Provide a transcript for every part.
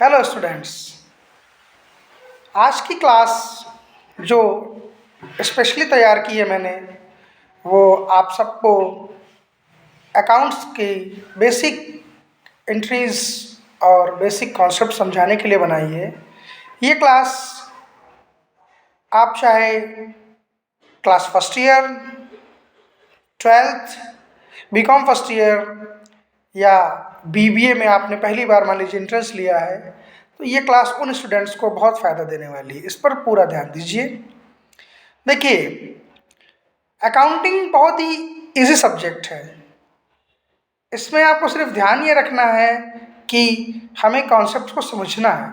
Hello students. आज की class जो स्पेशली तैयार की है मैंने वो आप सबको अकाउंट्स की बेसिक एंट्रीज और बेसिक कॉन्सेप्ट समझाने के लिए बनाई है। ये क्लास आप चाहे class first year, twelfth, BCom first year या बीबीए में आपने पहली बार मान लीजिए इंट्रेंस लिया है, तो ये क्लास उन स्टूडेंट्स को बहुत फ़ायदा देने वाली है। इस पर पूरा ध्यान दीजिए। देखिए, अकाउंटिंग बहुत ही इजी सब्जेक्ट है। इसमें आपको सिर्फ ध्यान ये रखना है कि हमें कॉन्सेप्ट को समझना है,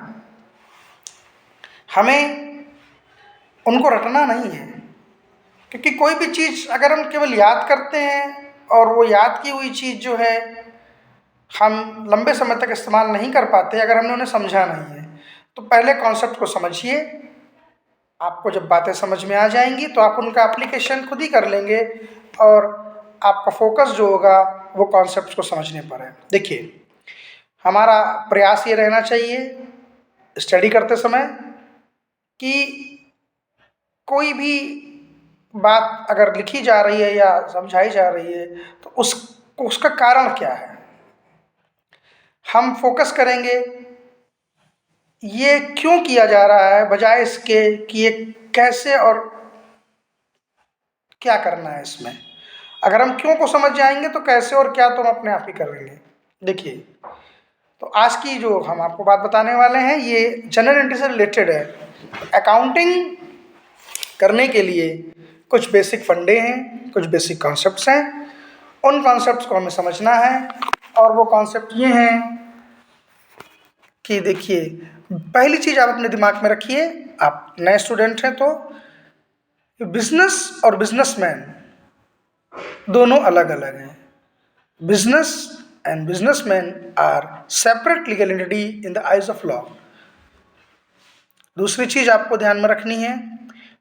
हमें उनको रटना नहीं है। क्योंकि कोई भी चीज़ अगर हम केवल याद करते हैं और वो याद की हुई चीज़ जो है हम लंबे समय तक इस्तेमाल नहीं कर पाते अगर हमने उन्हें समझा नहीं है। तो पहले कॉन्सेप्ट को समझिए। आपको जब बातें समझ में आ जाएंगी तो आप उनका एप्लीकेशन खुद ही कर लेंगे और आपका फोकस जो होगा वो कॉन्सेप्ट को समझने पर है। देखिए, हमारा प्रयास ये रहना चाहिए स्टडी करते समय कि कोई भी बात अगर लिखी जा रही है या समझाई जा रही है तो उसका कारण क्या है, हम फोकस करेंगे ये क्यों किया जा रहा है बजाय इसके कि ये कैसे और क्या करना है इसमें। अगर हम क्यों को समझ जाएंगे तो कैसे और क्या तो हम अपने आप ही कर लेंगे। देखिए, तो आज की जो हम आपको बात बताने वाले हैं ये जनरल एंट्री से रिलेटेड है। अकाउंटिंग करने के लिए कुछ बेसिक फंडे हैं, कुछ बेसिक कॉन्सेप्ट्स हैं। उन कॉन्सेप्ट्स को हमें समझना है और वो कॉन्सेप्ट ये हैं कि देखिए, पहली चीज़ आप अपने दिमाग में रखिए, आप नए स्टूडेंट हैं तो बिजनेस और बिजनेसमैन दोनों अलग अलग हैं। Business and businessman are separate legal entity in the eyes of law. दूसरी चीज़ आपको ध्यान में रखनी है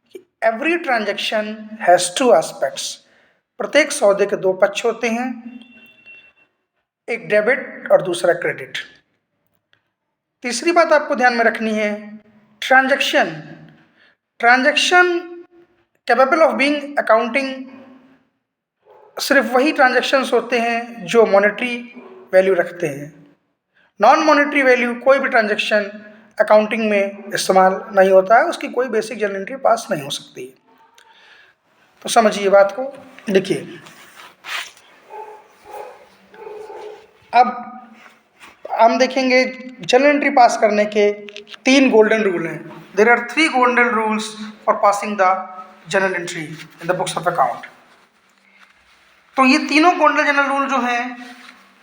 कि every transaction has two aspects. प्रत्येक सौदे के दो पक्ष होते हैं, एक डेबिट और दूसरा क्रेडिट। तीसरी बात आपको ध्यान में रखनी है, transaction capable of being accounting सिर्फ वही ट्रांजैक्शंस होते हैं जो मॉनेटरी वैल्यू रखते हैं। नॉन मॉनेटरी वैल्यू कोई भी ट्रांजैक्शन अकाउंटिंग में इस्तेमाल नहीं होता है, उसकी कोई बेसिक जर्नल एंट्री पास नहीं हो सकती। तो समझिए बात को। देखिए, अब हम देखेंगे जर्नल एंट्री पास करने के 3 गोल्डन रूल हैं। There are 3 golden rules for passing the journal entry in the books of account. तो ये तीनों गोल्डन जनरल रूल जो हैं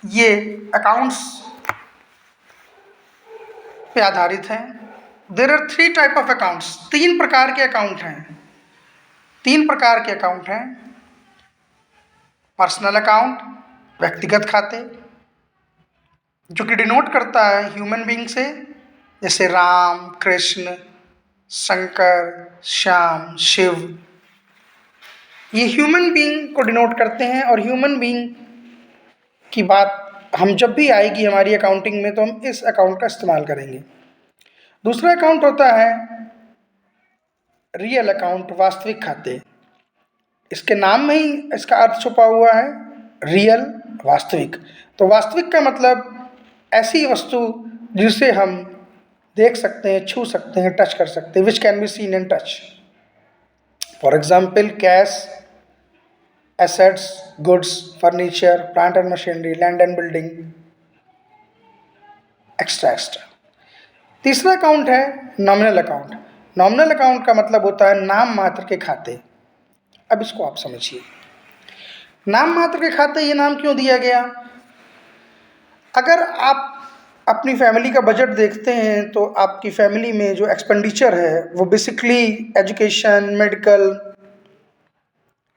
ये अकाउंट्स पे आधारित हैं। There are 3 type of accounts. 3 प्रकार के अकाउंट हैं। 3 प्रकार के अकाउंट हैं। पर्सनल अकाउंट, व्यक्तिगत खाते, जो कि डिनोट करता है ह्यूमन बीइंग से, जैसे राम, कृष्ण, शंकर, श्याम, शिव। ये ह्यूमन बीइंग को डिनोट करते हैं और ह्यूमन बीइंग की बात हम जब भी आएगी हमारी अकाउंटिंग में तो हम इस अकाउंट का इस्तेमाल करेंगे। दूसरा अकाउंट होता है रियल अकाउंट, वास्तविक खाते। इसके नाम में ही इसका अर्थ छुपा हुआ है, रियल, वास्तविक। तो वास्तविक का मतलब ऐसी वस्तु जिसे हम देख सकते हैं, छू सकते हैं, टच कर सकते हैं, which can be seen and touch. For example cash, assets, goods, furniture, plant and machinery, land and building, extra extra. तीसरा अकाउंट है नॉमिनल अकाउंट। नॉमिनल अकाउंट का मतलब होता है नाम मात्र के खाते। अब इसको आप समझिए, नाम मात्र के खाते, ये नाम क्यों दिया गया? अगर आप अपनी फैमिली का बजट देखते हैं तो आपकी फैमिली में जो एक्सपेंडिचर है वो बेसिकली एजुकेशन, मेडिकल,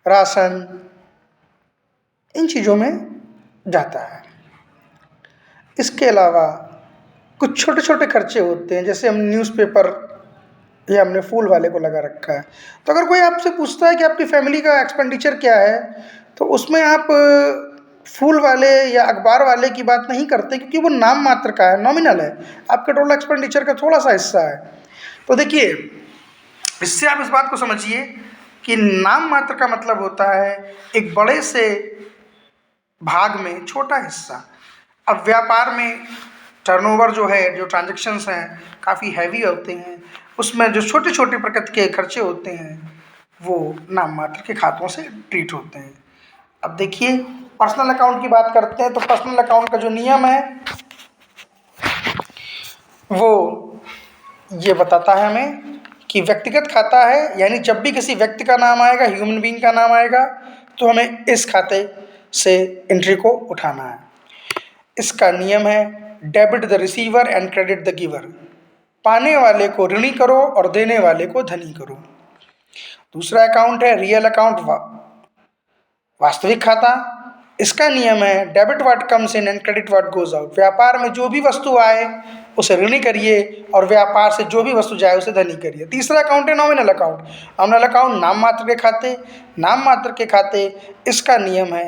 राशन, इन चीज़ों में जाता है। इसके अलावा कुछ छोटे छोटे खर्चे होते हैं, जैसे हम न्यूज़पेपर या हमने फूल वाले को लगा रखा है। तो अगर कोई आपसे पूछता है कि आपकी फैमिली का एक्सपेंडिचर क्या है तो उसमें आप फूल वाले या अखबार वाले की बात नहीं करते, क्योंकि वो नाम मात्र का है, नॉमिनल है, आपके टोटल एक्सपेंडिचर का थोड़ा सा हिस्सा है। तो देखिए, इससे आप इस बात को समझिए कि नाम मात्र का मतलब होता है एक बड़े से भाग में छोटा हिस्सा। अब व्यापार में टर्नओवर जो है, जो ट्रांजैक्शंस हैं, काफ़ी हैवी होते हैं, उसमें जो छोटे छोटे प्रकृति के खर्चे होते हैं वो नाम मात्र के खातों से ट्रीट होते हैं। अब देखिए, पर्सनल अकाउंट की बात करते हैं, तो पर्सनल अकाउंट का जो नियम है वो ये बताता है हमें कि व्यक्तिगत खाता है, यानी जब भी किसी व्यक्ति का नाम आएगा, ह्यूमन बीइंग का नाम आएगा, तो हमें इस खाते से एंट्री को उठाना है। इसका नियम है debit the receiver and credit the giver, पाने वाले को ऋणी करो और देने वाले को धनी करो। दूसरा अकाउंट है रियल अकाउंट, वास्तविक खाता। इसका नियम है debit what comes in and credit what goes out, व्यापार में जो भी वस्तु आए उसे ऋणी करिए और व्यापार से जो भी वस्तु जाए उसे धनी करिए। तीसरा अकाउंट है नॉमिनल अकाउंट, नॉमिनल अकाउंट नाम मात्र के खाते, नाम मात्र के खाते। इसका नियम है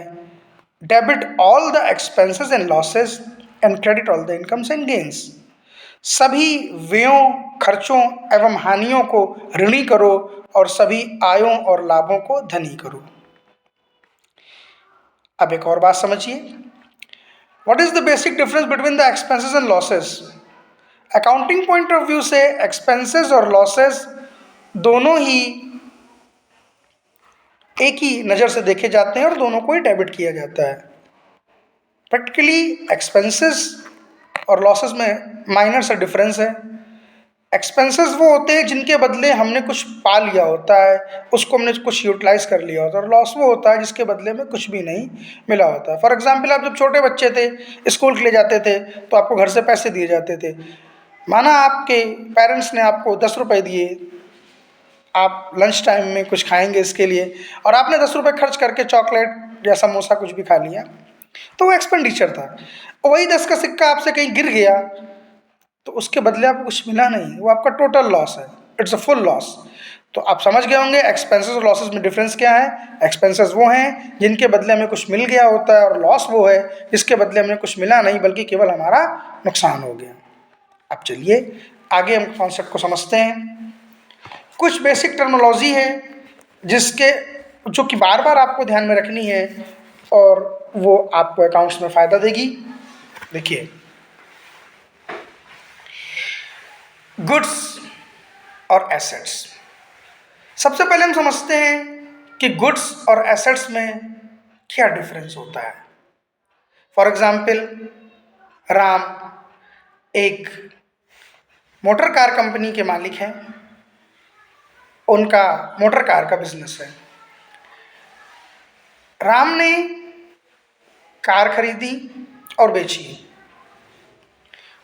debit all the expenses and losses and credit all the incomes and gains, सभी व्ययों, खर्चों एवं हानियों को ऋणी करो और सभी आयों और लाभों को धनी करो। अब एक और बात समझिए, what is the basic difference between the expenses and losses. Accounting point of view से एक्सपेंसेस और लॉसेस दोनों ही एक ही नज़र से देखे जाते हैं और दोनों को ही डेबिट किया जाता है। प्रैक्टिकली एक्सपेंसेस और लॉसेस में माइनर सा डिफरेंस है। एक्सपेंसेस वो होते हैं जिनके बदले हमने कुछ पा लिया होता है, उसको हमने कुछ यूटिलाइज कर लिया होता है, और लॉस वो होता है जिसके बदले में कुछ भी नहीं मिला होता है। फॉर एग्जांपल, आप जब छोटे बच्चे थे, स्कूल के लिए जाते थे, तो आपको घर से पैसे दिए जाते थे। माना आपके पेरेंट्स ने आपको 10 रुपये दिए, आप लंच टाइम में कुछ खाएंगे इसके लिए, और आपने 10 रुपये खर्च करके चॉकलेट या समोसा कुछ भी खा लिया, तो वो एक्सपेंडिचर था। वही 10 का सिक्का आपसे कहीं गिर गया तो उसके बदले आपको कुछ मिला नहीं, वो आपका टोटल लॉस है, इट्स अ फुल लॉस। तो आप समझ गए होंगे एक्सपेंसेस और लॉसेस में डिफरेंस क्या है। एक्सपेंसेस वो हैं जिनके बदले हमें कुछ मिल गया होता है, और लॉस वो है जिसके बदले हमें कुछ मिला नहीं बल्कि केवल हमारा नुकसान हो गया। अब चलिए आगे हम कॉन्सेप्ट को समझते हैं। कुछ बेसिक टर्मिनोलॉजी है जिसके जो कि बार बार आपको ध्यान में रखनी है और वो आपको अकाउंट्स में फ़ायदा देगी। देखिए, गुड्स और एसेट्स। सबसे पहले हम समझते हैं कि गुड्स और एसेट्स में क्या डिफरेंस होता है। फॉर एग्जाम्पल, राम एक मोटर कार कंपनी के मालिक हैं, उनका मोटर कार का बिजनेस है। राम ने कार खरीदी और बेची।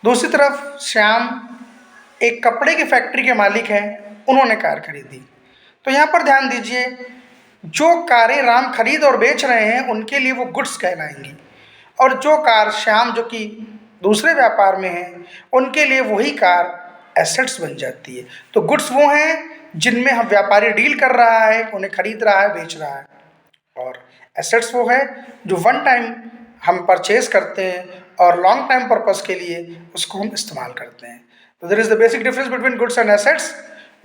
दूसरी तरफ श्याम एक कपड़े की फैक्ट्री के मालिक हैं, उन्होंने कार खरीदी। तो यहाँ पर ध्यान दीजिए, जो कारें राम खरीद और बेच रहे हैं उनके लिए वो गुड्स कहलाएंगी, और जो कार श्याम जो कि दूसरे व्यापार में है उनके लिए वही कार एसेट्स बन जाती है। तो गुड्स वो हैं जिनमें हम व्यापारी डील कर रहा है, उन्हें खरीद रहा है, बेच रहा है, और एसेट्स वो है जो वन टाइम हम परचेज करते हैं और लॉन्ग टाइम पर्पस के लिए उसको हम इस्तेमाल करते हैं। तो there is the basic difference between goods and assets.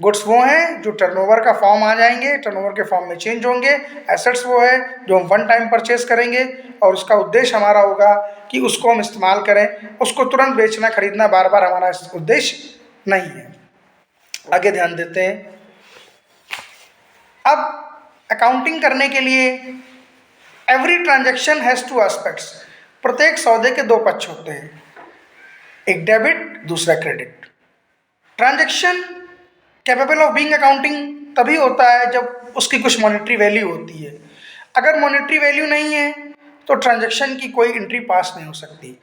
Goods वो हैं जो टर्नओवर का फॉर्म आ जाएंगे, टर्नओवर के फॉर्म में चेंज होंगे। एसेट्स वो है जो हम वन टाइम परचेज करेंगे और उसका उद्देश्य हमारा होगा कि उसको हम इस्तेमाल करें, उसको तुरंत बेचना खरीदना बार बार हमारा उद्देश्य नहीं है। आगे ध्यान देते हैं। अब अकाउंटिंग करने के लिए every transaction has two aspects, प्रत्येक सौदे के दो पक्ष होते हैं, एक डेबिट दूसरा credit. Transaction capable of being accounting तभी होता है जब उसकी कुछ मॉनेटरी वैल्यू होती है। अगर मॉनेटरी वैल्यू नहीं है तो ट्रांजैक्शन की कोई एंट्री पास नहीं हो सकती।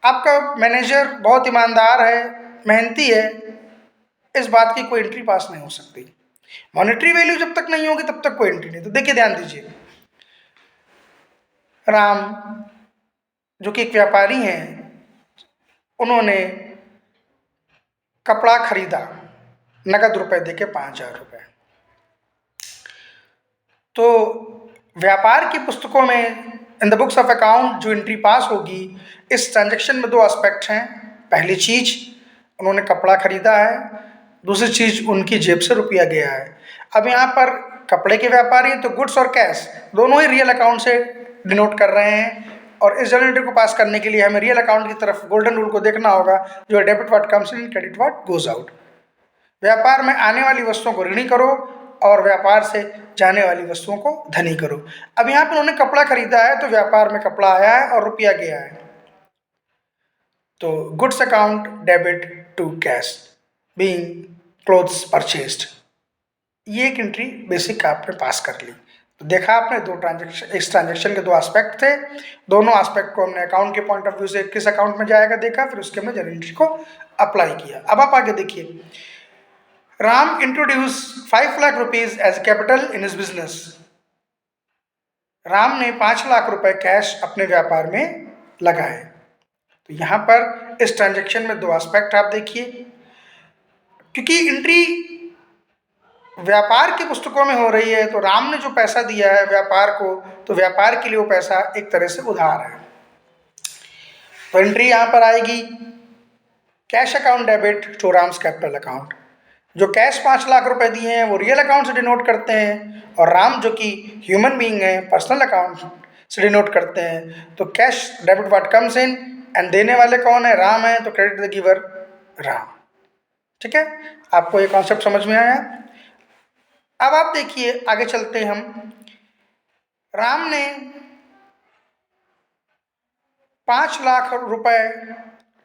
आपका मैनेजर बहुत ईमानदार है, मेहनती है, इस बात की कोई एंट्री पास नहीं हो सकती। मॉनेटरी वैल्यू जब तक नहीं होगी तब तक कोई एंट्री नहीं। तो देखिए, ध्यान दीजिए, राम जो कि एक व्यापारी हैं, उन्होंने कपड़ा खरीदा नगद रुपए देके 5,000 रुपये। तो व्यापार की पुस्तकों में इन द बुक्स ऑफ अकाउंट जो एंट्री पास होगी, इस ट्रांजेक्शन में दो एस्पेक्ट हैं। पहली चीज़, उन्होंने कपड़ा खरीदा है, दूसरी चीज़ उनकी जेब से रुपया गया है। अब यहाँ पर कपड़े के व्यापारी तो गुड्स और कैश दोनों ही रियल अकाउंट से डिनोट कर रहे हैं, और इस जर्नल एंट्री को पास करने के लिए हमें रियल अकाउंट की तरफ गोल्डन रूल को देखना होगा, जो है debit what comes in, credit what goes out. व्यापार में आने वाली वस्तुओं को ऋणी करो और व्यापार से जाने वाली वस्तुओं को धनी करो। अब यहाँ पर उन्होंने कपड़ा खरीदा है तो व्यापार में कपड़ा आया है और रुपया गया है, तो goods account debit to cash being clothes purchased. ये एक एंट्री बेसिक आपने पास कर ली। तो देखा आपने दो ट्रांजेक्शन, इस ट्रांजेक्शन के दो एस्पेक्ट थे, दोनों एस्पेक्ट को हमने अकाउंट के पॉइंट ऑफ व्यू से किस अकाउंट में जाएगा देखा, फिर उसके में जर्नल एंट्री को अप्लाई किया। अब आप आगे देखिए, Ram introduce 5 lakh rupees as capital in his business. Ram ने 5 लाख रुपए कैश अपने व्यापार में लगाए। तो यहां पर इस ट्रांजेक्शन में दो एस्पेक्ट आप देखिए, क्योंकि एंट्री व्यापार की पुस्तकों में हो रही है, तो राम ने जो पैसा दिया है व्यापार को, तो व्यापार के लिए वो पैसा एक तरह से उधार है। तो एंट्री यहां पर आएगी cash account debit to Ram's capital account. जो कैश 5 लाख रुपए दिए हैं वो रियल अकाउंट से डिनोट करते हैं, और राम जो कि ह्यूमन बीइंग है पर्सनल अकाउंट से डिनोट करते हैं। तो cash debit what comes in, and देने वाले कौन है, राम है, तो क्रेडिट द गिवर राम। ठीक है, आपको ये कॉन्सेप्ट समझ में आया। अब आप देखिए आगे चलते हम, राम ने 5 लाख रुपए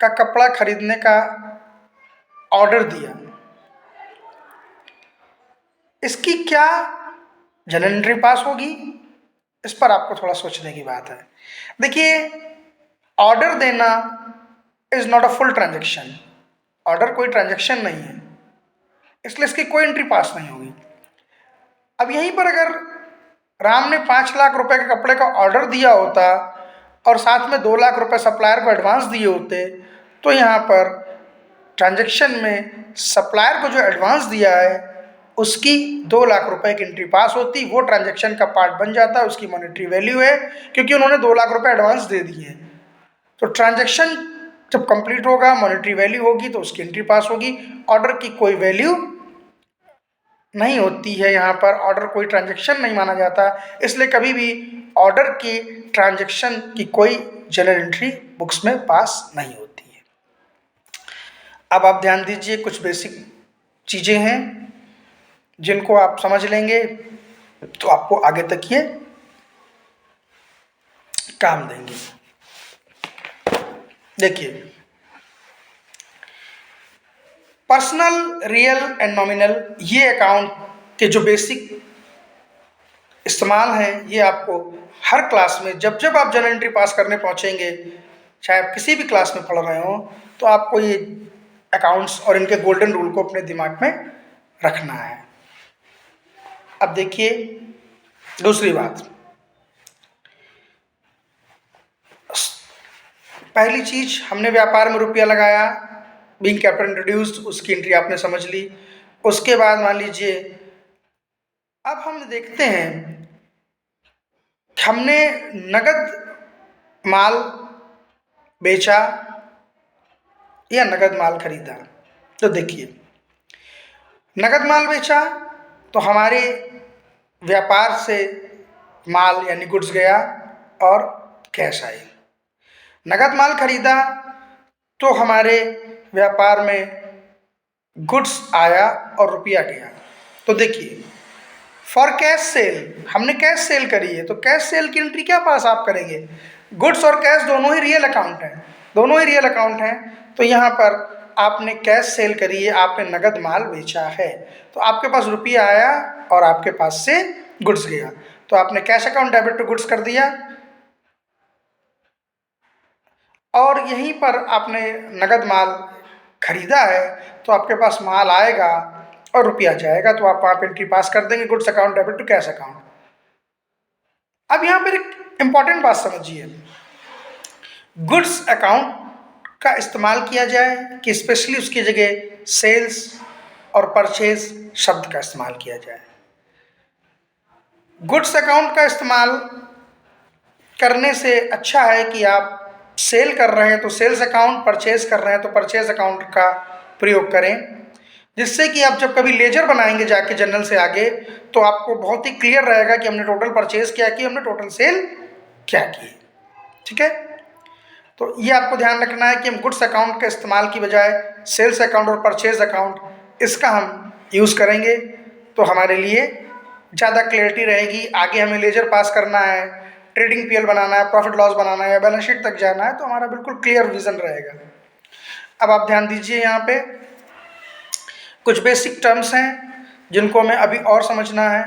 का कपड़ा खरीदने का ऑर्डर दिया। इसकी क्या जर्नल एंट्री पास होगी, इस पर आपको थोड़ा सोचने की बात है। देखिए, ऑर्डर देना is not a full transaction, order कोई ट्रांजेक्शन नहीं है, इसलिए इसकी कोई एंट्री पास नहीं होगी। अब यहीं पर अगर राम ने 5 लाख रुपए के कपड़े का ऑर्डर दिया होता और साथ में 2 लाख रुपए सप्लायर को एडवांस दिए होते, तो यहाँ पर ट्रांजैक्शन में सप्लायर को जो एडवांस दिया है उसकी 2 लाख रुपए की एंट्री पास होती, वो ट्रांजैक्शन का पार्ट बन जाता, उसकी मॉनेटरी वैल्यू है, क्योंकि उन्होंने 2 लाख रुपए एडवांस दे दिए हैं। तो ट्रांजैक्शन जब कंप्लीट होगा, मॉनेटरी वैल्यू होगी, तो उसकी एंट्री पास होगी। ऑर्डर की कोई वैल्यू नहीं होती है, यहाँ पर ऑर्डर कोई ट्रांजैक्शन नहीं माना जाता, इसलिए कभी भी ऑर्डर की ट्रांजैक्शन की कोई जर्नल एंट्री बुक्स में पास नहीं होती है। अब आप ध्यान दीजिए, कुछ बेसिक चीज़ें हैं जिनको आप समझ लेंगे तो आपको आगे तक ये काम देंगे। देखिए, पर्सनल, रियल एंड नॉमिनल, ये अकाउंट के जो बेसिक इस्तेमाल हैं, ये आपको हर क्लास में जब जब आप जर्नल एंट्री पास करने पहुंचेंगे, चाहे आप किसी भी क्लास में पढ़ रहे हो, तो आपको ये अकाउंट्स और इनके गोल्डन रूल को अपने दिमाग में रखना है। अब देखिए दूसरी बात, पहली चीज, हमने व्यापार में रुपया लगाया, बीइंग कैपिटल इंट्रोड्यूस्ड, उसकी एंट्री आपने समझ ली। उसके बाद मान लीजिए अब हम देखते हैं हमने नगद माल बेचा या नगद माल खरीदा। तो देखिए, नगद माल बेचा तो हमारे व्यापार से माल यानी गुड्स गया और कैश आई। नगद माल खरीदा तो हमारे व्यापार में गुड्स आया और रुपया गया। तो देखिए, फॉर कैश सेल, हमने कैश सेल करी है, तो कैश सेल की एंट्री क्या पास आप करेंगे, गुड्स और कैश दोनों ही रियल अकाउंट हैं, दोनों ही रियल अकाउंट हैं। तो यहाँ पर आपने कैश सेल करी है, आपने नगद माल बेचा है, तो आपके पास रुपया आया और आपके पास से गुड्स गया, तो आपने cash account debit to goods कर दिया। और यहीं पर आपने नगद माल खरीदा है, तो आपके पास माल आएगा और रुपया जाएगा, तो आप एंट्री पास कर देंगे, goods account debit to cash account. अब यहाँ पर एक इंपॉर्टेंट बात समझिए, गुड्स अकाउंट का इस्तेमाल किया जाए कि स्पेशली उसकी जगह सेल्स और परचेज शब्द का इस्तेमाल किया जाए। गुड्स अकाउंट का इस्तेमाल करने से अच्छा है कि आप सेल कर रहे हैं तो सेल्स अकाउंट, परचेज कर रहे हैं तो परचेज अकाउंट का प्रयोग करें, जिससे कि आप जब कभी लेजर बनाएंगे जाके जर्नल से आगे तो आपको बहुत ही क्लियर रहेगा कि हमने टोटल परचेज क्या की, हमने टोटल सेल क्या की। ठीक है, तो ये आपको ध्यान रखना है कि हम गुड्स अकाउंट के इस्तेमाल की बजाय सेल्स अकाउंट और परचेज अकाउंट इसका हम यूज़ करेंगे तो हमारे लिए ज़्यादा क्लैरिटी रहेगी। आगे हमें लेजर पास करना है, ट्रेडिंग पीएल बनाना है, प्रॉफिट लॉस बनाना है या बैलेंस शीट तक जाना है तो हमारा बिल्कुल क्लियर विजन रहेगा। अब आप ध्यान दीजिए, यहाँ पे कुछ बेसिक टर्म्स हैं जिनको हमें अभी और समझना है।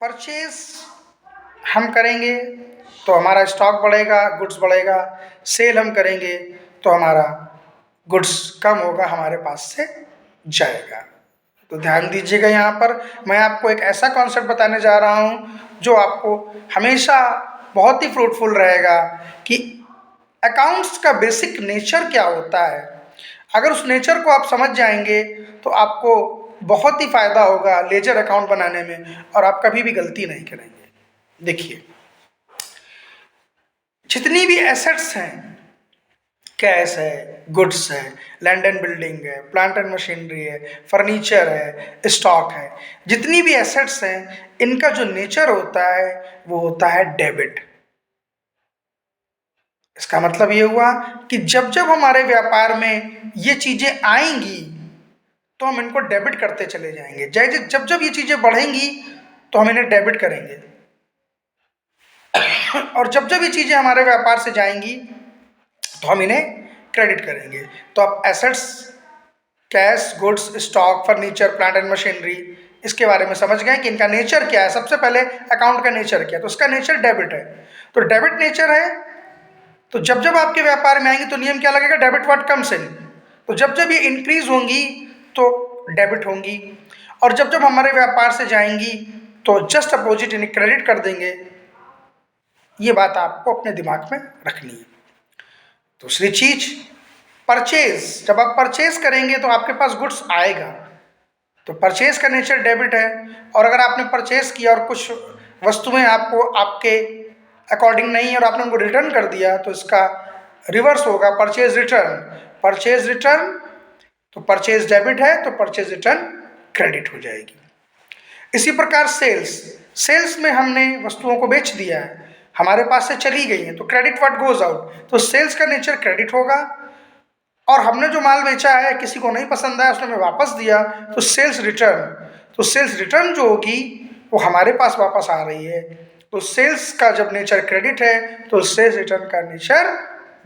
परचेज हम करेंगे तो हमारा स्टॉक बढ़ेगा, गुड्स बढ़ेगा। सेल हम करेंगे तो हमारा गुड्स कम होगा, हमारे पास से जाएगा। तो ध्यान दीजिएगा, यहाँ पर मैं आपको एक ऐसा कॉन्सेप्ट बताने जा रहा हूँ जो आपको हमेशा बहुत ही फ्रूटफुल रहेगा कि अकाउंट्स का बेसिक नेचर क्या होता है। अगर उस नेचर को आप समझ जाएंगे तो आपको बहुत ही फायदा होगा लेजर अकाउंट बनाने में और आप कभी भी गलती नहीं करेंगे। देखिए, जितनी भी एसेट्स हैं, कैश है, गुड्स है, लैंड एंड बिल्डिंग है, प्लांट एंड मशीनरी है, फर्नीचर है, स्टॉक है, जितनी भी एसेट्स हैं इनका जो नेचर होता है वो होता है डेबिट। इसका मतलब ये हुआ कि जब जब हमारे व्यापार में ये चीजें आएंगी तो हम इनको डेबिट करते चले जाएंगे। जब जब ये चीजें बढ़ेंगी तो हम इन्हें डेबिट करेंगे और जब जब ये चीजें हमारे व्यापार से जाएंगी तो हम इन्हें क्रेडिट करेंगे। तो आप assets, cash, goods, stock, furniture, plant and machinery, इसके बारे में समझ गए कि इनका नेचर क्या है। सबसे पहले अकाउंट का नेचर क्या है, तो उसका नेचर डेबिट है। तो डेबिट नेचर है तो जब जब आपके व्यापार में आएंगे तो नियम क्या लगेगा, डेबिट व्हाट कम्स इन। तो जब जब ये इंक्रीज होंगी तो डेबिट होंगी और जब जब हमारे व्यापार से जाएंगी तो जस्ट अपोजिट इन्हें क्रेडिट कर देंगे। ये बात आपको अपने दिमाग में रखनी है। दूसरी चीज, परचेज। जब आप परचेज करेंगे तो आपके पास गुड्स आएगा, तो परचेज का नेचर डेबिट है। और अगर आपने परचेज किया और कुछ वस्तुएं आपको आपके अकॉर्डिंग नहीं है और आपने उनको रिटर्न कर दिया तो इसका रिवर्स होगा, परचेज रिटर्न। परचेज रिटर्न, तो परचेज डेबिट है तो परचेज रिटर्न क्रेडिट हो जाएगी। इसी प्रकार सेल्स, सेल्स में हमने वस्तुओं को बेच दिया है, हमारे पास से चली गई है, तो क्रेडिट व्हाट गोज आउट, तो सेल्स का नेचर क्रेडिट होगा। और हमने जो माल बेचा है किसी को नहीं पसंद आया, उसने हमें वापस दिया, तो सेल्स रिटर्न, तो सेल्स रिटर्न जो होगी वो हमारे पास वापस आ रही है। तो सेल्स का जब नेचर क्रेडिट है तो सेल्स रिटर्न का नेचर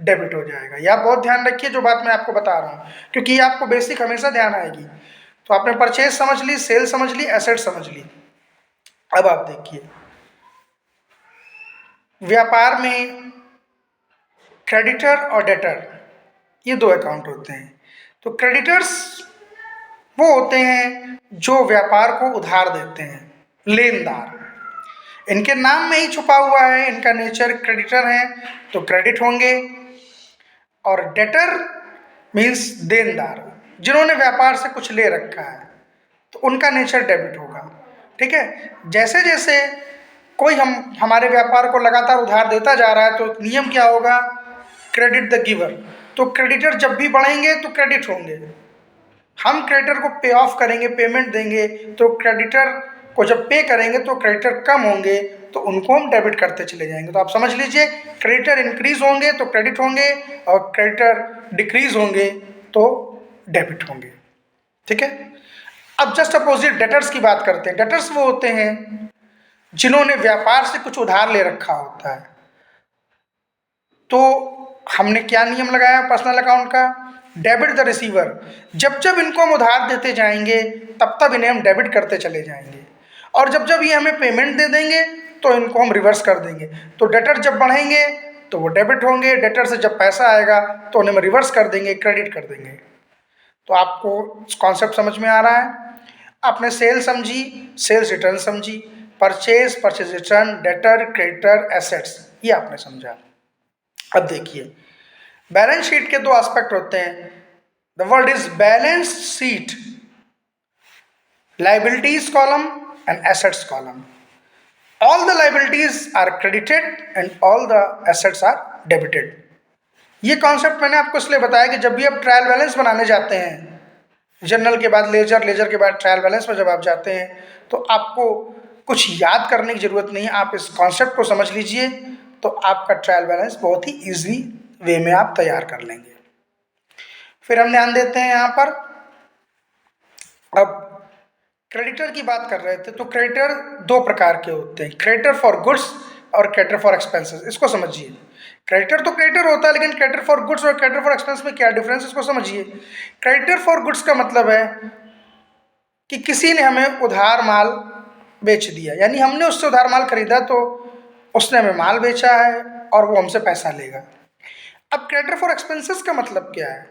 डेबिट हो जाएगा। यह बहुत ध्यान रखिए जो बात मैं आपको बता रहा हूँ, क्योंकि ये आपको बेसिक हमेशा ध्यान आएगी। तो आपने परचेज समझ ली, सेल समझ ली, एसेट समझ ली। अब आप देखिए, व्यापार में क्रेडिटर और डेटर, ये दो अकाउंट होते हैं। तो क्रेडिटर्स वो होते हैं जो व्यापार को उधार देते हैं, लेनदार। इनके नाम में ही छुपा हुआ है, इनका नेचर क्रेडिटर है तो क्रेडिट होंगे। और डेटर मीन्स देनदार, जिन्होंने व्यापार से कुछ ले रखा है तो उनका नेचर डेबिट होगा। ठीक है, जैसे जैसे कोई हमारे व्यापार को लगातार उधार देता जा रहा है तो नियम क्या होगा, क्रेडिट द गिवर। तो क्रेडिटर जब भी बढ़ेंगे तो क्रेडिट होंगे। हम क्रेडिटर को पे ऑफ करेंगे, पेमेंट देंगे, तो क्रेडिटर को जब पे करेंगे तो क्रेडिटर कम होंगे तो उनको हम डेबिट करते चले जाएंगे। तो आप समझ लीजिए, क्रेडिटर इंक्रीज होंगे तो क्रेडिट होंगे और क्रेडिटर डिक्रीज होंगे तो डेबिट होंगे। ठीक है, अब जस्ट अपोजिट डेटर्स की बात करते हैं। डेटर्स वो होते हैं जिन्होंने व्यापार से कुछ उधार ले रखा होता है। तो हमने क्या नियम लगाया पर्सनल अकाउंट का, डेबिट द रिसीवर। जब जब इनको हम उधार देते जाएंगे तब तब इन्हें हम डेबिट करते चले जाएंगे और जब जब ये हमें पेमेंट दे देंगे तो इनको हम रिवर्स कर देंगे। तो डेटर जब बढ़ेंगे तो वो डेबिट होंगे, डेटर से जब पैसा आएगा तो उन्हें हम रिवर्स कर देंगे, क्रेडिट कर देंगे। तो आपको कॉन्सेप्ट समझ में आ रहा है। आपने सेल समझी, सेल्स रिटर्न समझी, purchase, purchase return, debtor, creditor, assets, ये आपने समझा। अब देखिए, बैलेंस शीट के दो एस्पेक्ट होते हैं। The word is balance sheet, liabilities column and assets column. All the liabilities are credited and all the assets are debited. ये कॉन्सेप्ट मैंने आपको इसलिए बताया कि जब भी आप ट्रायल बैलेंस बनाने जाते हैं, जनरल के बाद लेजर, लेजर के बाद ट्रायल बैलेंस में जब आप जाते हैं, तो आपको कुछ याद करने की ज़रूरत नहीं है। आप इस कॉन्सेप्ट को समझ लीजिए तो आपका ट्रायल बैलेंस बहुत ही ईजी वे में आप तैयार कर लेंगे। फिर हम ध्यान देते हैं यहाँ पर, अब क्रेडिटर की बात कर रहे थे, तो क्रेडिटर दो प्रकार के होते हैं, क्रेडिटर फॉर गुड्स और क्रेडिटर फॉर एक्सपेंसेस। इसको समझिए, क्रेडिटर तो क्रेडिटर होता है, लेकिन क्रेडिटर फॉर गुड्स और क्रेडिटर फॉर एक्सपेंस में क्या डिफरेंस, इसको समझिए। क्रेडिटर फॉर गुड्स का मतलब है कि किसी ने हमें उधार माल बेच दिया, यानी हमने उससे उधार माल खरीदा तो उसने हमें माल बेचा है और वो हमसे पैसा लेगा। अब क्रेडिटर फॉर एक्सपेंसेस का मतलब क्या है?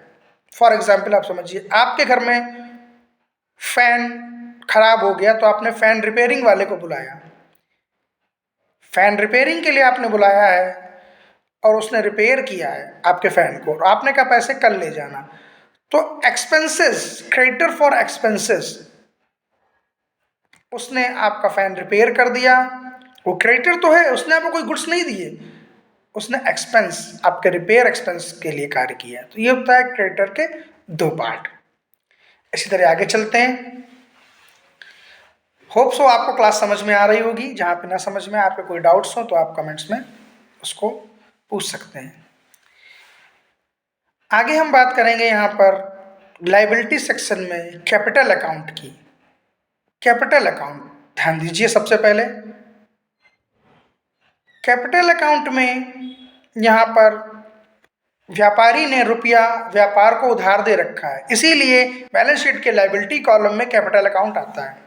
फॉर एग्जाम्पल आप समझिए, आपके घर में फैन खराब हो गया तो आपने फैन रिपेयरिंग वाले को बुलाया, फैन रिपेयरिंग के लिए आपने बुलाया है और उसने रिपेयर किया है आपके फैन को, और आपने कहा पैसे कल ले जाना। तो एक्सपेंसेस, क्रेडिटर फॉर एक्सपेंसेस, उसने आपका फैन रिपेयर कर दिया, वो क्रेडिटर तो है, उसने आपको कोई गुड्स नहीं दिए, उसने एक्सपेंस, आपके रिपेयर एक्सपेंस के लिए कार्य किया। तो ये होता है क्रेडिटर के दो पार्ट। इसी तरह आगे चलते हैं। होप सो आपको क्लास समझ में आ रही होगी। जहाँ पे ना समझ में, आपके कोई डाउट्स हो तो आप कमेंट्स में उसको पूछ सकते हैं। आगे हम बात करेंगे यहाँ पर लाइबिलिटी सेक्शन में कैपिटल अकाउंट की। कैपिटल अकाउंट ध्यान दीजिए, सबसे पहले कैपिटल अकाउंट में यहाँ पर व्यापारी ने रुपया व्यापार को उधार दे रखा है, इसीलिए बैलेंस शीट के लाइबिलिटी कॉलम में कैपिटल अकाउंट आता है।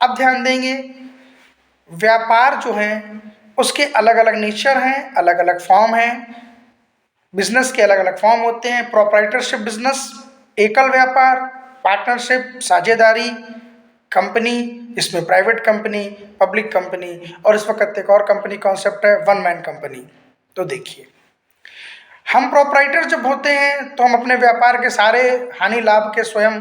अब ध्यान देंगे, व्यापार जो है उसके अलग अलग नेचर हैं, अलग अलग फॉर्म हैं। बिजनेस के अलग अलग फॉर्म होते हैं, प्रोप्राइटरशिप बिजनेस, एकल व्यापार, पार्टनरशिप, साझेदारी, कंपनी, इसमें प्राइवेट कंपनी, पब्लिक कंपनी, और इस वक्त एक और कंपनी कॉन्सेप्ट है वन मैन कंपनी। तो देखिए, हम प्रोप्राइटर जब होते हैं तो हम अपने व्यापार के सारे हानि लाभ के स्वयं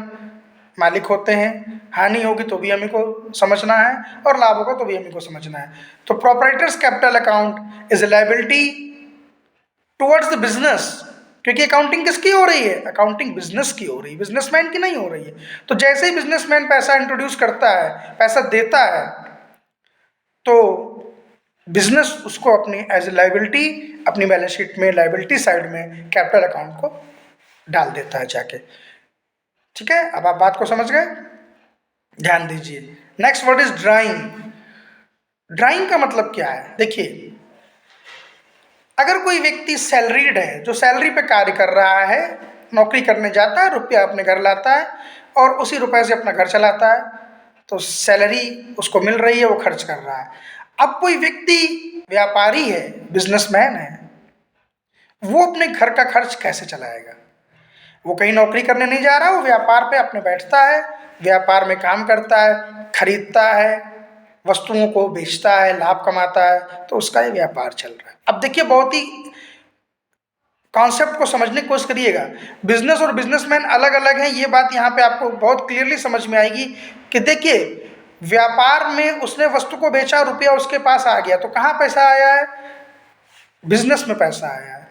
मालिक होते हैं। हानि होगी तो भी हमें को समझना है और लाभ होगा तो भी हमें को समझना है। तो proprietors capital account is a liability towards the business, क्योंकि अकाउंटिंग किसकी हो रही है? अकाउंटिंग बिजनेस की हो रही है, बिजनेसमैन की नहीं हो रही है। तो जैसे ही बिजनेसमैन पैसा इंट्रोड्यूस करता है, पैसा देता है, तो बिजनेस उसको अपनी एज ए लाइबिलिटी अपनी बैलेंस शीट में लाइबिलिटी साइड में कैपिटल अकाउंट को डाल देता है जाके। ठीक है, अब आप बात को समझ गए, ध्यान दीजिए। Next word is drawing. Drawing का मतलब क्या है? देखिए, अगर कोई व्यक्ति सैलरीड है, जो सैलरी पे कार्य कर रहा है, नौकरी करने जाता है, रुपया अपने घर लाता है और उसी रुपए से अपना घर चलाता है, तो सैलरी उसको मिल रही है, वो खर्च कर रहा है। अब कोई व्यक्ति व्यापारी है, बिजनेसमैन है, वो अपने घर का खर्च कैसे चलाएगा? वो कहीं नौकरी करने नहीं जा रहा, वो व्यापार पे अपने बैठता है, व्यापार में काम करता है, खरीदता है, वस्तुओं को बेचता है, लाभ कमाता है, तो उसका ये व्यापार चल रहा है। अब देखिए, बहुत ही कॉन्सेप्ट को समझने की कोशिश करिएगा। बिजनेस और बिजनेसमैन अलग अलग हैं, ये बात यहाँ पे आपको बहुत क्लियरली समझ में आएगी कि देखिए, व्यापार में उसने वस्तु को बेचा, रुपया उसके पास आ गया, तो कहाँ पैसा आया है? बिजनेस में पैसा आया है।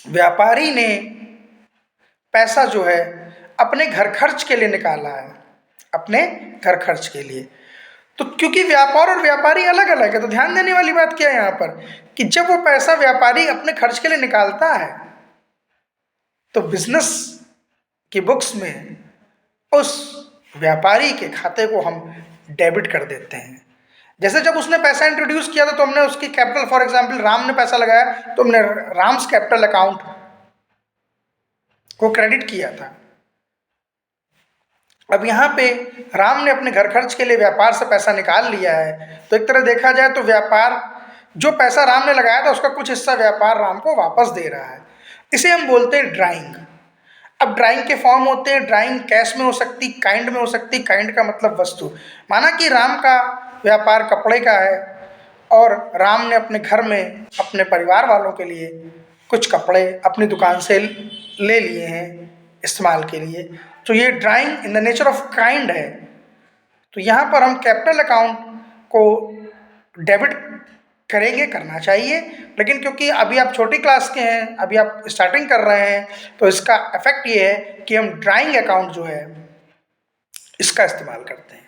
व्यापारी ने पैसा जो है अपने घर खर्च के लिए निकाला है, अपने घर खर्च के लिए। तो क्योंकि व्यापार और व्यापारी अलग अलग है, तो ध्यान देने वाली बात क्या है यहाँ पर कि जब वो पैसा व्यापारी अपने खर्च के लिए निकालता है, तो बिजनेस की बुक्स में उस व्यापारी के खाते को हम डेबिट कर देते हैं। जैसे जब उसने पैसा इंट्रोड्यूस किया था तो हमने उसकी कैपिटल, फॉर एग्जांपल राम ने पैसा लगाया तो हमने राम्स कैपिटल अकाउंट को क्रेडिट किया था। अब यहाँ पे राम ने अपने घर खर्च के लिए व्यापार से पैसा निकाल लिया है, तो एक तरह देखा जाए तो व्यापार, जो पैसा राम ने लगाया था उसका कुछ हिस्सा व्यापार राम को वापस दे रहा है। इसे हम बोलते हैं ड्राइंग। अब ड्राइंग के फॉर्म होते हैं, ड्राइंग कैश में हो सकती, काइंड में हो सकती। काइंड का मतलब वस्तु। माना कि राम का व्यापार कपड़े का है और राम ने अपने घर में अपने परिवार वालों के लिए कुछ कपड़े अपनी दुकान से ले लिए हैं इस्तेमाल के लिए, तो ये drawing in the nature of kind है। तो यहाँ पर हम कैपिटल अकाउंट को डेबिट करेंगे, करना चाहिए, लेकिन क्योंकि अभी आप छोटी क्लास के हैं, अभी आप स्टार्टिंग कर रहे हैं, तो इसका इफेक्ट ये है कि हम ड्राइंग अकाउंट जो है इसका इस्तेमाल करते हैं।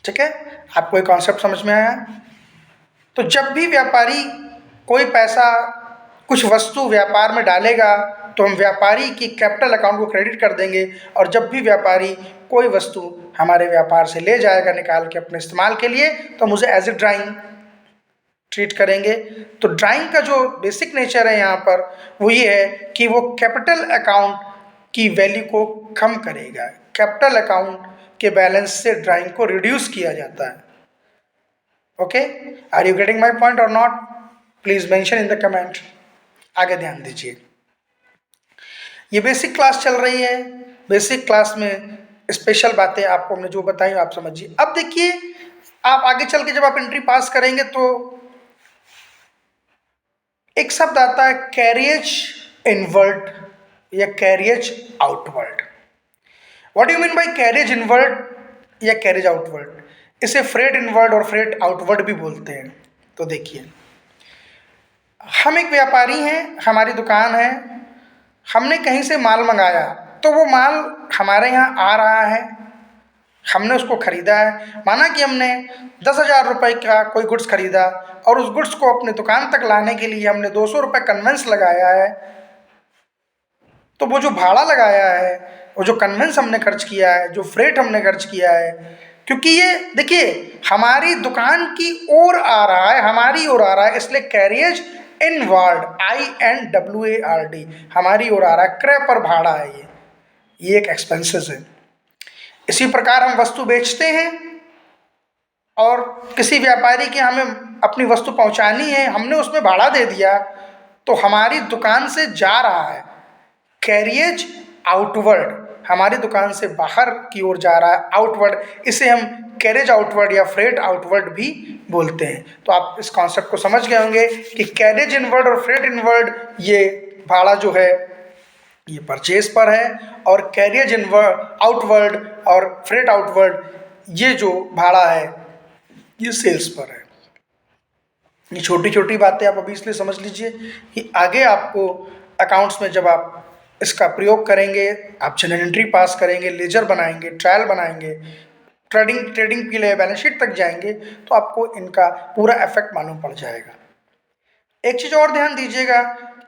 ठीक है, आपको ये कॉन्सेप्ट समझ में आया? तो जब भी व्यापारी कोई पैसा कुछ वस्तु व्यापार में डालेगा तो हम व्यापारी की कैपिटल अकाउंट को क्रेडिट कर देंगे, और जब भी व्यापारी कोई वस्तु हमारे व्यापार से ले जाएगा निकाल के अपने इस्तेमाल के लिए, तो हम उसे एज ए ड्राइंग ट्रीट करेंगे। तो ड्राइंग का जो बेसिक नेचर है यहाँ पर वो ये है कि वो कैपिटल अकाउंट की वैल्यू को कम करेगा। कैपिटल अकाउंट के बैलेंस से ड्राइंग को रिड्यूस किया जाता है। Okay, are you getting my point or not? Please mention in the comment. आगे ध्यान दीजिए, ये बेसिक क्लास चल रही है, बेसिक क्लास में स्पेशल बातें आपको हमने जो बताई आप समझिए। अब देखिए, आप आगे चल के जब आप एंट्री पास करेंगे तो एक शब्द आता है कैरियज इनवर्ड या carriage outward. What do you mean bye carriage inward या कैरियज आउटवर्ड? इसे फ्रेट इनवर्ड और फ्रेट आउटवर्ड भी बोलते हैं। तो देखिए, हम एक व्यापारी हैं, हमारी दुकान है, हमने कहीं से माल मंगाया, तो वो माल हमारे यहाँ आ रहा है, हमने उसको खरीदा है। माना कि हमने 10,000 रुपये का कोई गुड्स खरीदा और उस गुड्स को अपने दुकान तक लाने के लिए हमने 200 रुपये कन्वेंस लगाया है। तो वो जो भाड़ा लगाया है, वो जो कन्वेंस हमने खर्च किया है, जो फ्रेट हमने खर्च किया है, क्योंकि ये देखिए हमारी दुकान की ओर आ रहा है, हमारी ओर आ रहा है, इसलिए कैरियज इनवर्ड, INWARD, हमारी ओर आ रहा है। क्रय पर भाड़ा है ये एक एक्सपेंसेस है। इसी प्रकार हम वस्तु बेचते हैं और किसी व्यापारी के हमें अपनी वस्तु पहुंचानी है, हमने उसमें भाड़ा दे दिया, तो हमारी दुकान से जा रहा है, कैरियज आउटवर्ड, हमारी दुकान से बाहर की ओर जा रहा है, आउटवर्ड, इसे हम कैरेज आउटवर्ड या फ्रेट आउटवर्ड भी बोलते हैं। तो आप इस कॉन्सेप्ट को समझ गए होंगे कि कैरेज इनवर्ड और फ्रेट इनवर्ड, ये भाड़ा जो है ये परचेज पर है, और कैरियज इनवर्ड आउटवर्ड और फ्रेट आउटवर्ड ये जो भाड़ा है ये सेल्स पर है। ये छोटी छोटी बातें आप अभी इसलिए समझ लीजिए कि आगे आपको अकाउंट्स में जब आप इसका प्रयोग करेंगे, आप जनरल एंट्री पास करेंगे, लेजर बनाएंगे, ट्रायल बनाएंगे, ट्रेडिंग के लिए बैलेंस शीट तक जाएंगे, तो आपको इनका पूरा इफेक्ट मालूम पड़ जाएगा। एक चीज़ और ध्यान दीजिएगा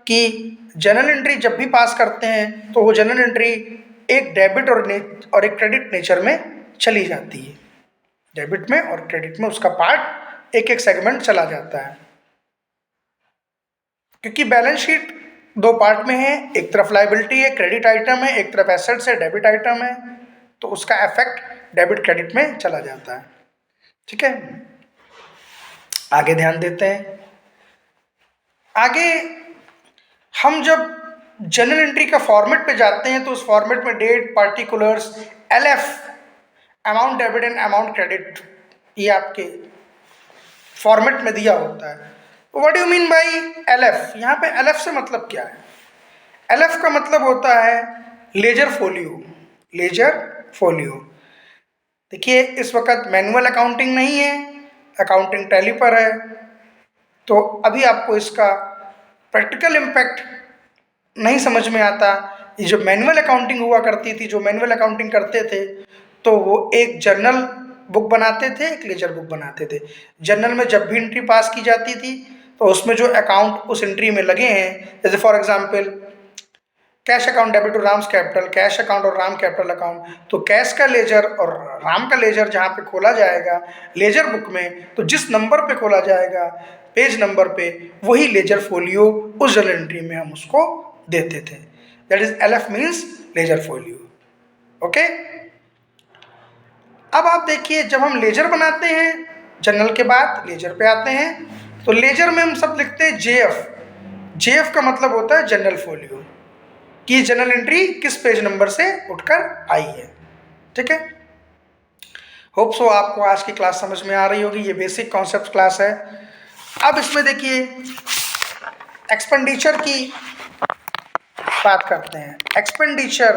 कि जनरल एंट्री जब भी पास करते हैं तो वो जनरल एंट्री एक डेबिट और एक क्रेडिट नेचर में चली जाती है। डेबिट में और क्रेडिट में उसका पार्ट एक एक सेगमेंट चला जाता है, क्योंकि बैलेंस शीट दो पार्ट में है, एक तरफ लायबिलिटी है, क्रेडिट आइटम है, एक तरफ एसेट्स है, डेबिट आइटम है, तो उसका इफेक्ट डेबिट क्रेडिट में चला जाता है। ठीक है, आगे ध्यान देते हैं। आगे हम जब जनरल एंट्री का फॉर्मेट पे जाते हैं तो उस फॉर्मेट में date, particulars, LF, amount debit and amount credit, ये आपके फॉर्मेट में दिया होता है। What do you mean by LF? यहाँ पे LF से मतलब क्या है? LF का मतलब होता है लेजर फोलियो। लेजर फोलियो, देखिए इस वक्त मैनुअल अकाउंटिंग नहीं है, अकाउंटिंग टैली पर है, तो अभी आपको इसका प्रैक्टिकल इम्पैक्ट नहीं समझ में आता। ये जो मैनुअल अकाउंटिंग हुआ करती थी, जो मैनुअल अकाउंटिंग करते थे, तो वो एक जर्नल बुक बनाते थे, एक लेजर बुक बनाते थे। जर्नल में जब भी एंट्री पास की जाती थी तो उसमें जो अकाउंट उस एंट्री में लगे हैं, जैसे for example cash account debit to Ram's capital, cash account और राम कैपिटल अकाउंट, तो कैश का लेजर और राम का लेजर जहाँ पे खोला जाएगा लेजर बुक में, तो जिस नंबर पे खोला जाएगा पेज नंबर पे, वही लेजर फोलियो उस जर्नल एंट्री में हम उसको देते थे। That is LF means ledger folio. Okay, अब आप देखिए जब हम लेजर बनाते हैं, जर्नल के बाद लेजर पे आते हैं, तो लेजर में हम सब लिखते हैं JF। JF का मतलब होता है जनरल फोलियो, कि जनरल एंट्री किस पेज नंबर से उठकर आई है। ठीक है, होप सो आपको आज की क्लास समझ में आ रही होगी। ये बेसिक कॉन्सेप्ट क्लास है। अब इसमें देखिए एक्सपेंडिचर की बात करते हैं। एक्सपेंडिचर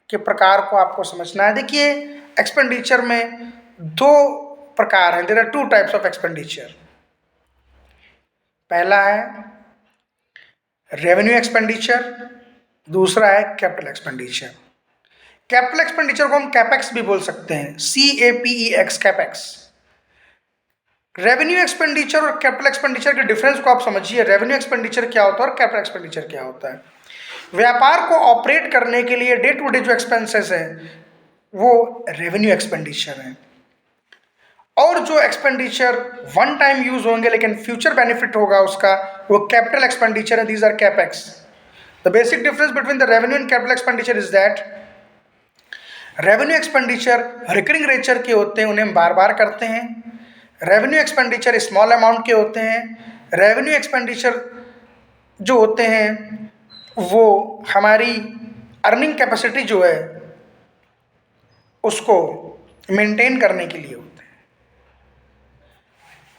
के प्रकार को आपको समझना है। देखिए एक्सपेंडिचर में दो प्रकार हैं, there are two types of expenditure. पहला है रेवेन्यू एक्सपेंडिचर, दूसरा है कैपिटल एक्सपेंडिचर। कैपिटल एक्सपेंडिचर को हम कैपेक्स भी बोल सकते हैं, CAPEX, कैपेक्स। रेवेन्यू एक्सपेंडिचर और कैपिटल एक्सपेंडिचर के डिफरेंस को आप समझिए। रेवेन्यू एक्सपेंडिचर क्या होता है और कैपिटल एक्सपेंडिचर क्या होता है। व्यापार को ऑपरेट करने के लिए डे टू डे जो एक्सपेंसेस है वो रेवेन्यू एक्सपेंडिचर है, और जो एक्सपेंडिचर वन टाइम यूज होंगे लेकिन फ्यूचर बेनिफिट होगा उसका, वो कैपिटल एक्सपेंडिचर है, these are capex. The basic difference between the revenue and capital expenditure is that revenue expenditure recurring nature के होते हैं, उन्हें हम बार बार करते हैं। रेवेन्यू एक्सपेंडिचर स्मॉल अमाउंट के होते हैं। रेवेन्यू एक्सपेंडिचर जो होते हैं वो हमारी अर्निंग कैपेसिटी जो है उसको मेंटेन करने के लिए होते हैं।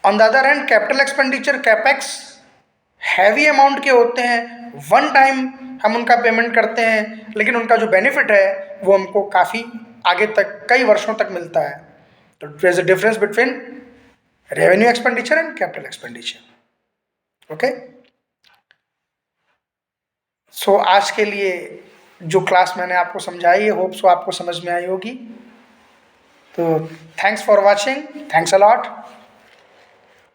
On the other hand capital expenditure capex heavy amount के होते हैं, वन टाइम हम उनका पेमेंट करते हैं लेकिन उनका जो बेनिफिट है वो हमको काफ़ी आगे तक, कई वर्षों तक मिलता है। तो there is a difference between revenue expenditure and capital expenditure. Okay, so आज के लिए जो क्लास मैंने आपको समझाई है, होप सो आपको समझ में आई होगी। तो thanks for watching, thanks a lot.